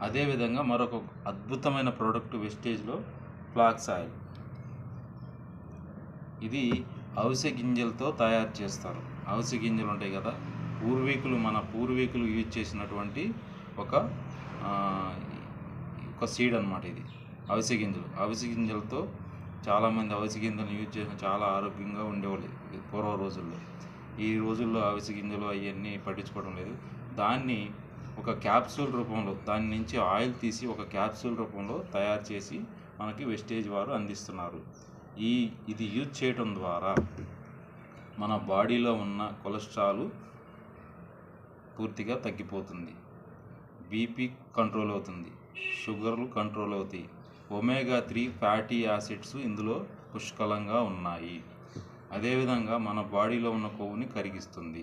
అదేవిధంగా మరొక అద్భుతమైన ప్రోడక్ట్ వెస్టేజ్లో ఫ్లాక్స్ ఆయిల్. ఇది అవిసె గింజలతో తయారు చేస్తారు. అవిసె గింజలు ఉంటాయి కదా, మన పూర్వీకులు యూజ్ చేసినటువంటి ఒక సీడ్ అన్నమాట. ఇది అవిసె గింజలతో చాలామంది అవిసె గింజలను యూజ్ చేసిన చాలా ఆరోగ్యంగా ఉండేవాళ్ళు పూర్వ రోజుల్లో. ఈ రోజుల్లో అవిసె గింజలు అవన్నీ పట్టించుకోవడం లేదు. దాన్ని ఒక క్యాప్సూల్ రూపంలో, దాని నుంచి ఆయిల్ తీసి ఒక క్యాప్సూల్ రూపంలో తయారు చేసి మనకి వెస్టేజ్ వారు అందిస్తున్నారు. ఇది యూజ్ చేయడం ద్వారా మన బాడీలో ఉన్న కొలెస్ట్రాల్ పూర్తిగా తగ్గిపోతుంది, బీపీ కంట్రోల్ అవుతుంది, షుగర్లు కంట్రోల్ అవుతాయి. ఒమేగా-3 ఫ్యాటీ యాసిడ్స్ ఇందులో పుష్కలంగా ఉన్నాయి. అదేవిధంగా మన బాడీలో ఉన్న కొవ్వుని కరిగిస్తుంది.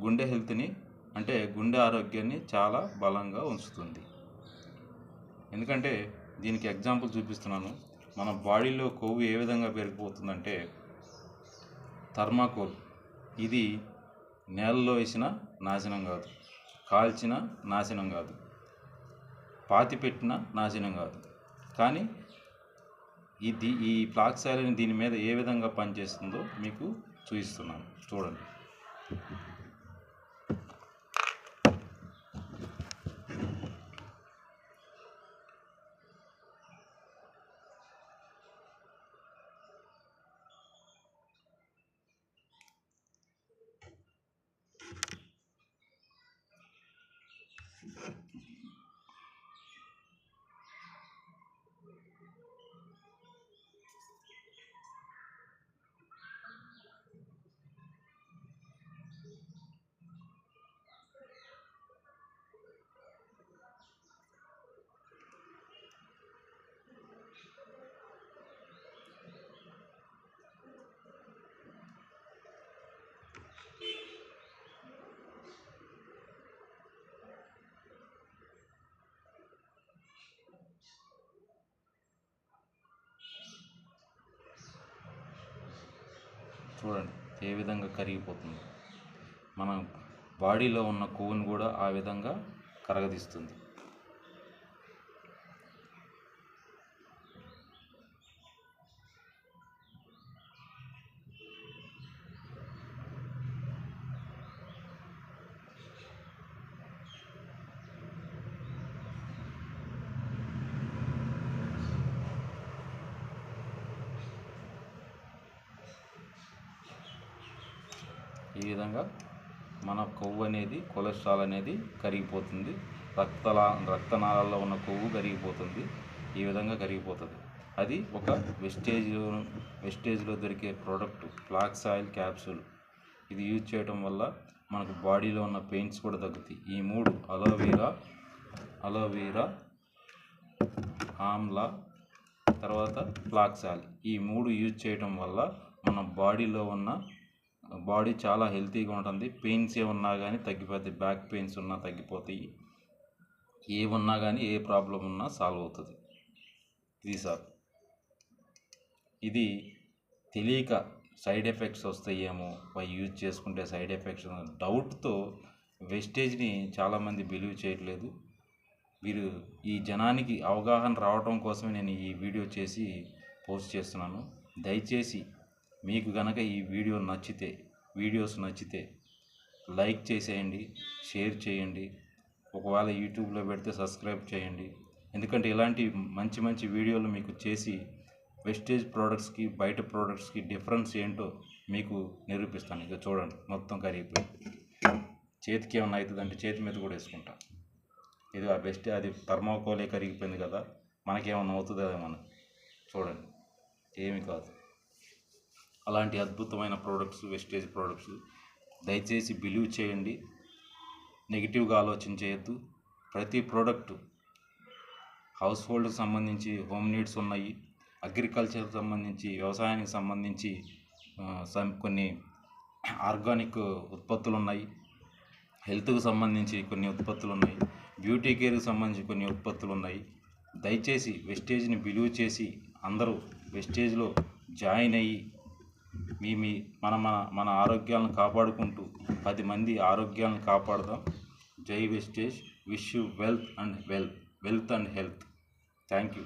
గుండె హెల్త్ని, అంటే గుండె ఆరోగ్యాన్ని చాలా బలంగా ఉంచుతుంది. ఎందుకంటే దీనికి ఎగ్జాంపుల్ చూపిస్తున్నాను. మన బాడీలో కొవ్వు ఏ విధంగా పెరిగిపోతుందంటే, థర్మాకోల్ ఇది నేలలో వేసిన నాశనం కాదు, కాల్చిన నాశనం కాదు, పాతి పెట్టిన నాశనం కాదు. కానీ ఈ ఫ్లాక్స్ ఆయిల్ దీని మీద ఏ విధంగా పనిచేస్తుందో మీకు చూపిస్తున్నాను, చూడండి. చూడండి ఏ విధంగా కరిగిపోతుంది. మన బాడీలో ఉన్న కొవ్వును కూడా ఆ విధంగా కరగదీస్తుంది. ఈ విధంగా మన కొవ్వు అనేది, కొలెస్ట్రాల్ అనేది కరిగిపోతుంది. రక్తనాళాల్లో ఉన్న కొవ్వు కరిగిపోతుంది. ఈ విధంగా కరిగిపోతుంది. అది ఒక వెస్టేజ్లో దొరికే ప్రోడక్ట్ ఫ్లాక్స్ ఆయిల్ క్యాప్సూల్. ఇది యూజ్ చేయడం వల్ల మనకు బాడీలో ఉన్న పెయిన్స్ కూడా తగ్గుతాయి. ఈ 3 అలోవెరా, ఆమ్లా, తర్వాత ఫ్లాక్స్ ఆయిల్, ఈ 3 యూజ్ చేయడం వల్ల మన బాడీలో ఉన్న బాడీ చాలా హెల్తీగా ఉంటుంది. పెయిన్స్ ఏమన్నా కానీ తగ్గిపోతాయి. బ్యాక్ పెయిన్స్ ఉన్నా తగ్గిపోతాయి. ఏమున్నా కానీ, ఏ ప్రాబ్లం ఉన్నా సాల్వ్ అవుతుంది. ఇది సార్, ఇది తెలియక సైడ్ ఎఫెక్ట్స్ వస్తాయేమో, యూజ్ చేసుకుంటే సైడ్ ఎఫెక్ట్స్ డౌట్తో వెస్టేజ్ని చాలామంది బిలీవ్ చేయట్లేదు. మీరు ఈ జనానికి అవగాహన రావడం కోసమే నేను ఈ వీడియో చేసి పోస్ట్ చేస్తున్నాను. దయచేసి మీకు గనక ఈ వీడియోస్ నచ్చితే లైక్ చేసేయండి, షేర్ చేయండి. ఒకవేళ యూట్యూబ్లో పెడితే సబ్స్క్రైబ్ చేయండి. ఎందుకంటే ఇలాంటి మంచి వీడియోలు మీకు చేసి వెస్టేజ్ ప్రోడక్ట్స్కి బయట ప్రోడక్ట్స్కి డిఫరెన్స్ ఏంటో మీకు నిరూపిస్తాను. ఇక చూడండి, మొత్తం కరిగిపోయి చేతికి ఏమన్నా అవుతుందంటే చేతి మీద కూడా వేసుకుంటా. ఇది అది థర్మాకోలే కరిగిపోయింది కదా, మనకేమన్నా అవుతుందా ఏమన్నా. చూడండి, ఏమి కాదు. అలాంటి అద్భుతమైన ప్రోడక్ట్స్, వెస్టేజ్ ప్రోడక్ట్స్ దయచేసి బిలీవ్ చేయండి. నెగిటివ్గా ఆలోచన చేయొద్దు. ప్రతి ప్రోడక్టు హౌస్ హోల్డ్కి సంబంధించి హోమ్ నీడ్స్ ఉన్నాయి, అగ్రికల్చర్కి సంబంధించి, వ్యవసాయానికి సంబంధించి కొన్ని ఆర్గానిక్ ఉత్పత్తులు ఉన్నాయి, హెల్త్కి సంబంధించి కొన్ని ఉత్పత్తులు ఉన్నాయి, బ్యూటీ కేర్కి సంబంధించి కొన్ని ఉత్పత్తులు ఉన్నాయి. దయచేసి వెస్టేజ్ని బిలీవ్ చేసి అందరూ వెస్టేజ్లో జాయిన్ అయ్యి మన ఆరోగ్యాలను కాపాడుకుంటూ 10 మంది ఆరోగ్యాలను కాపాడదాం. జై వెస్టేజ్. Wish you wealth and health. Thank you.